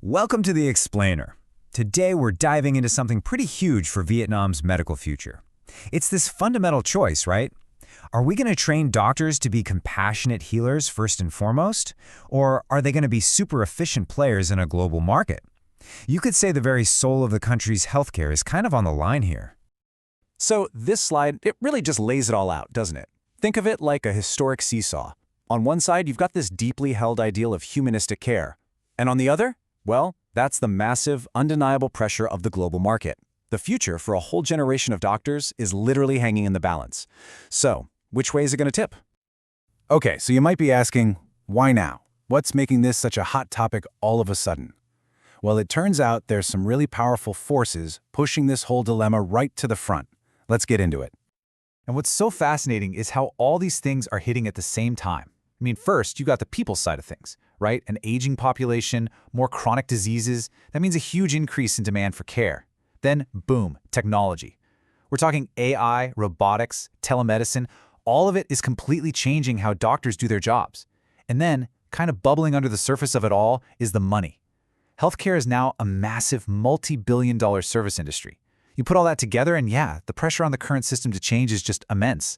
Welcome to The Explainer. Today we're diving into something pretty huge for Vietnam's medical future. It's this fundamental choice, right? Are we going to train doctors to be compassionate healers first and foremost? Or are they going to be super efficient players in a global market? You could say the very soul of the country's healthcare is kind of on the line here. So this slide, it really just lays it all out, doesn't it? Think of it like a historic seesaw. On one side, you've got this deeply held ideal of humanistic care. And on the other, well, that's the massive, undeniable pressure of the global market. The future for a whole generation of doctors is literally hanging in the balance. So, which way is it going to tip? Okay, so you might be asking, why now? What's making this such a hot topic all of a sudden? Well, it turns out there's some really powerful forces pushing this whole dilemma right to the front. Let's get into it. And what's so fascinating is how all these things are hitting at the same time. I mean, first, you got the people side of things, right? An aging population, more chronic diseases. That means a huge increase in demand for care. Then, boom, technology. We're talking AI, robotics, telemedicine. All of it is completely changing how doctors do their jobs. And then, kind of bubbling under the surface of it all is the money. Healthcare is now a massive multi-billion-dollar service industry. You put all that together and yeah, the pressure on the current system to change is just immense.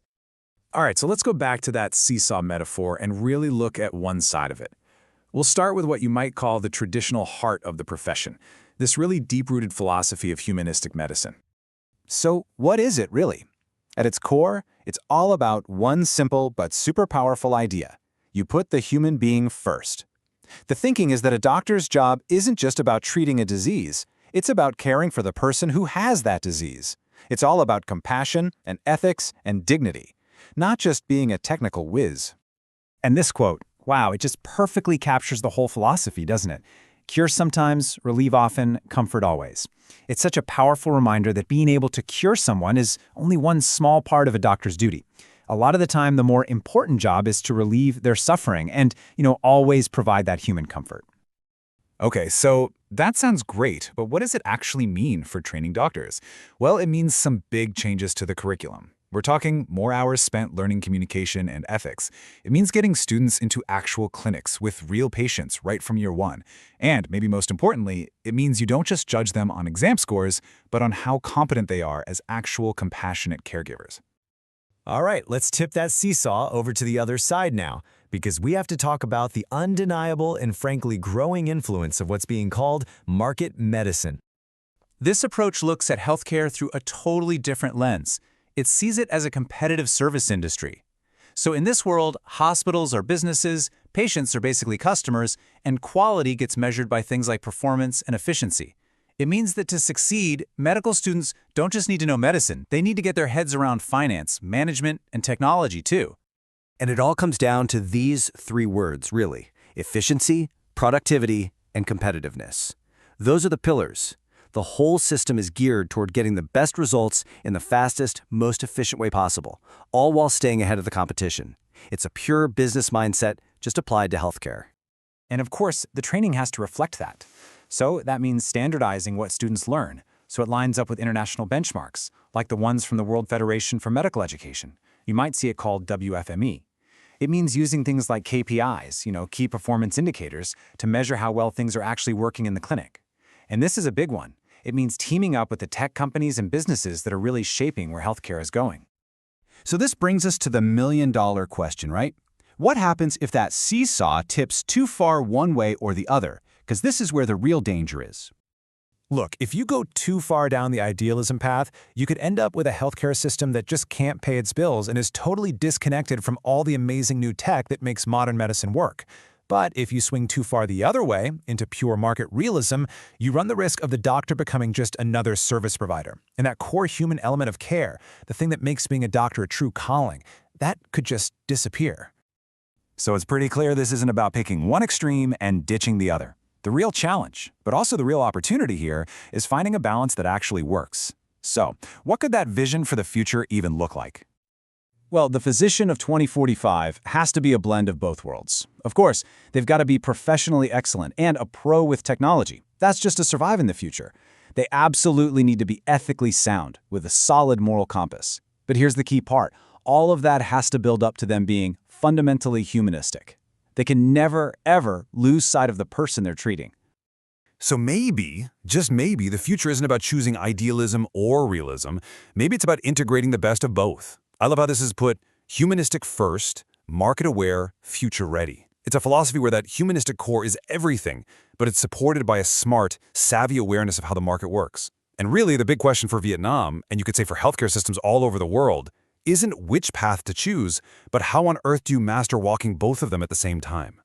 All right, so let's go back to that seesaw metaphor and really look at one side of it. We'll start with what you might call the traditional heart of the profession, this really deep-rooted philosophy of humanistic medicine. So what is it really? At its core, it's all about one simple but super powerful idea. You put the human being first. The thinking is that a doctor's job isn't just about treating a disease, it's about caring for the person who has that disease. It's all about compassion and ethics and dignity, not just being a technical whiz. And this quote, wow, it just perfectly captures the whole philosophy, doesn't it? Cure sometimes, relieve often, comfort always. It's such a powerful reminder that being able to cure someone is only one small part of a doctor's duty. A lot of the time, the more important job is to relieve their suffering and, always provide that human comfort. Okay, so that sounds great, but what does it actually mean for training doctors? Well, it means some big changes to the curriculum. We're talking more hours spent learning communication and ethics. It means getting students into actual clinics with real patients right from year one. And maybe most importantly, it means you don't just judge them on exam scores, but on how competent they are as actual compassionate caregivers. All right, let's tip that seesaw over to the other side now, because we have to talk about the undeniable and frankly growing influence of what's being called market medicine. This approach looks at healthcare through a totally different lens. It sees it as a competitive service industry. So in this world, hospitals are businesses, patients are basically customers, and quality gets measured by things like performance and efficiency. It means that to succeed, medical students don't just need to know medicine, they need to get their heads around finance, management, and technology too. And it all comes down to these three words, really: efficiency, productivity, and competitiveness. Those are the pillars. The whole system is geared toward getting the best results in the fastest, most efficient way possible, all while staying ahead of the competition. It's a pure business mindset just applied to healthcare. And of course, the training has to reflect that. So that means standardizing what students learn, so it lines up with international benchmarks, like the ones from the World Federation for Medical Education. You might see it called WFME. It means using things like KPIs, key performance indicators, to measure how well things are actually working in the clinic. And this is a big one. It means teaming up with the tech companies and businesses that are really shaping where healthcare is going. So this brings us to the million-dollar question, right? What happens if that seesaw tips too far one way or the other? Because this is where the real danger is. Look, if you go too far down the idealism path, you could end up with a healthcare system that just can't pay its bills and is totally disconnected from all the amazing new tech that makes modern medicine work. But if you swing too far the other way, into pure market realism, you run the risk of the doctor becoming just another service provider. And that core human element of care, the thing that makes being a doctor a true calling, that could just disappear. So it's pretty clear this isn't about picking one extreme and ditching the other. The real challenge, but also the real opportunity here, is finding a balance that actually works. So, what could that vision for the future even look like? Well, the physician of 2045 has to be a blend of both worlds. Of course, they've got to be professionally excellent and a pro with technology. That's just to survive in the future. They absolutely need to be ethically sound, with a solid moral compass. But here's the key part. All of that has to build up to them being fundamentally humanistic. They can never, ever lose sight of the person they're treating. So maybe, just maybe, the future isn't about choosing idealism or realism. Maybe it's about integrating the best of both. I love how this is put: humanistic first, market-aware, future-ready. It's a philosophy where that humanistic core is everything, but it's supported by a smart, savvy awareness of how the market works. And really, the big question for Vietnam, and you could say for healthcare systems all over the world, isn't which path to choose, but how on earth do you master walking both of them at the same time?